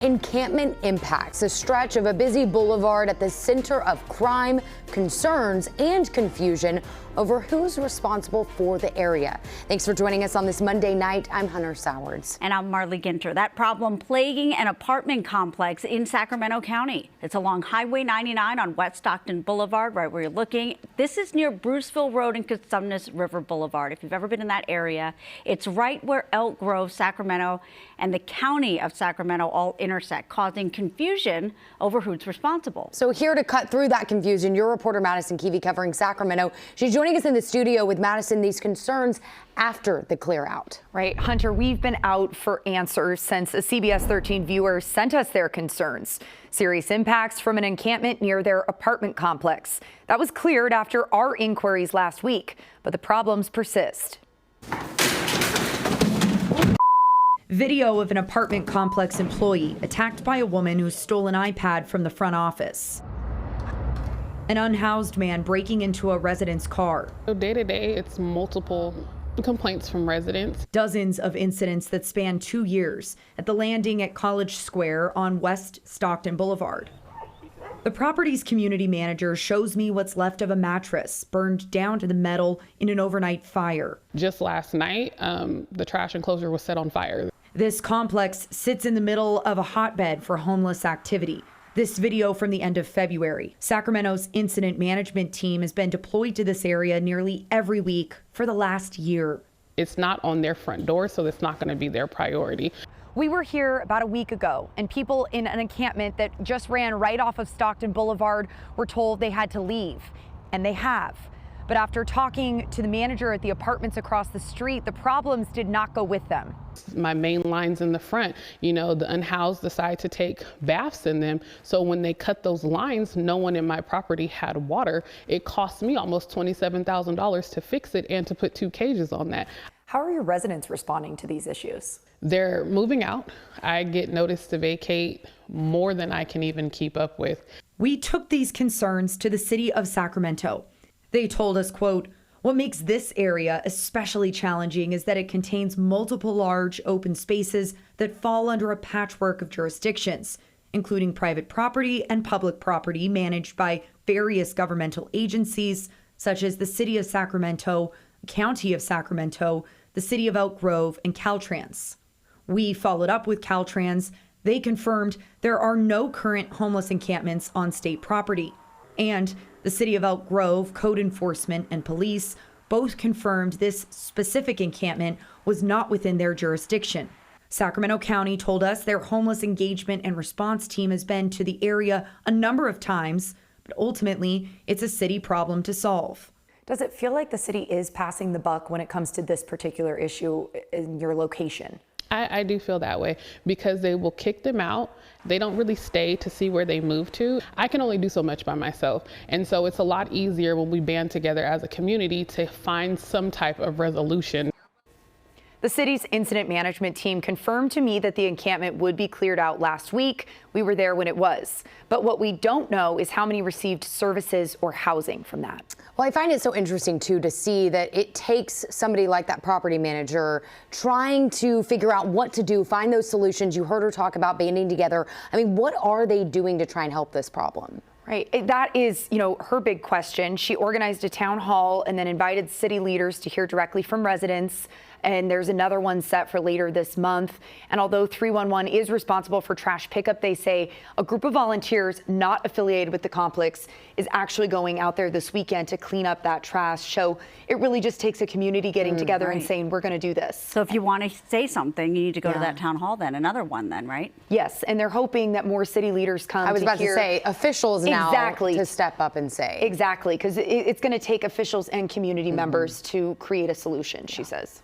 Encampment impacts a stretch of a busy boulevard at the center of crime, concerns, and confusion over who's responsible for the area. Thanks for joining us on this Monday night. I'm Hunter Sowards. And I'm Marley Ginter. That problem plaguing an apartment complex in Sacramento County. It's along Highway 99 on West Stockton Boulevard, right where you're looking. This is near Bruceville Road and Cosumnes River Boulevard. If you've ever been in that area, it's right where Elk Grove, Sacramento, and the county of Sacramento all intersect, causing confusion over who's responsible. So here to cut through that confusion, your reporter Madison Keevy covering Sacramento. She's joining us in the studio with Madison. These concerns after the clear out. Right, Hunter, we've been out for answers since a CBS 13 viewer sent us their concerns. Serious impacts from an encampment near their apartment complex. That was cleared after our inquiries last week, but the problems persist. Video of an apartment complex employee attacked by a woman who stole an iPad from the front office. An unhoused man breaking into a resident's car. So day to day, it's multiple complaints from residents. Dozens of incidents that span 2 years at the landing at College Square on West Stockton Boulevard. The property's community manager shows me what's left of a mattress burned down to the metal in an overnight fire. Just last night, the trash enclosure was set on fire. This complex sits in the middle of a hotbed for homeless activity. This video from the end of February. Sacramento's incident management team has been deployed to this area nearly every week for the last year. It's not on their front door, so it's not going to be their priority. We were here about a week ago, and people in an encampment that just ran right off of Stockton Boulevard were told they had to leave, and they have. But after talking to the manager at the apartments across the street, the problems did not go with them. My main lines in the front, the unhoused decide to take baths in them. So when they cut those lines, no one in my property had water. It cost me almost $27,000 to fix it and to put 2 cages on that. How are your residents responding to these issues? They're moving out. I get notice to vacate more than I can even keep up with. We took these concerns to the city of Sacramento. They told us, quote, "What makes this area especially challenging is that it contains multiple large open spaces that fall under a patchwork of jurisdictions, including private property and public property managed by various governmental agencies, such as the City of Sacramento, County of Sacramento, the City of Elk Grove, and Caltrans." We followed up with Caltrans. They confirmed there are no current homeless encampments on state property. And the City of Elk Grove, code enforcement, and police both confirmed this specific encampment was not within their jurisdiction. Sacramento County told us their homeless engagement and response team has been to the area a number of times, but ultimately it's a city problem to solve. Does it feel like the city is passing the buck when it comes to this particular issue in your location? I do feel that way because they will kick them out. They don't really stay to see where they move to. I can only do so much by myself. And so it's a lot easier when we band together as a community to find some type of resolution. The city's incident management team confirmed to me that the encampment would be cleared out last week. We were there when it was. But what we don't know is how many received services or housing from that. Well, I find it so interesting, too, to see that it takes somebody like that property manager trying to figure out what to do, find those solutions. You heard her talk about banding together. I mean, what are they doing to try and help this problem? Right. That is, her big question. She organized a town hall and then invited city leaders to hear directly from residents. And there's another one set for later this month. And although 311 is responsible for trash pickup, they say a group of volunteers not affiliated with the complex is actually going out there this weekend to clean up that trash. So it really just takes a community getting together and saying, we're going to do this. So if you want to say something, you need to go to that town hall then, another one then, right? Yes, and they're hoping that more city leaders come. I was about to say officials now to step up and say. Exactly, because it's going to take officials and community members to create a solution, she says.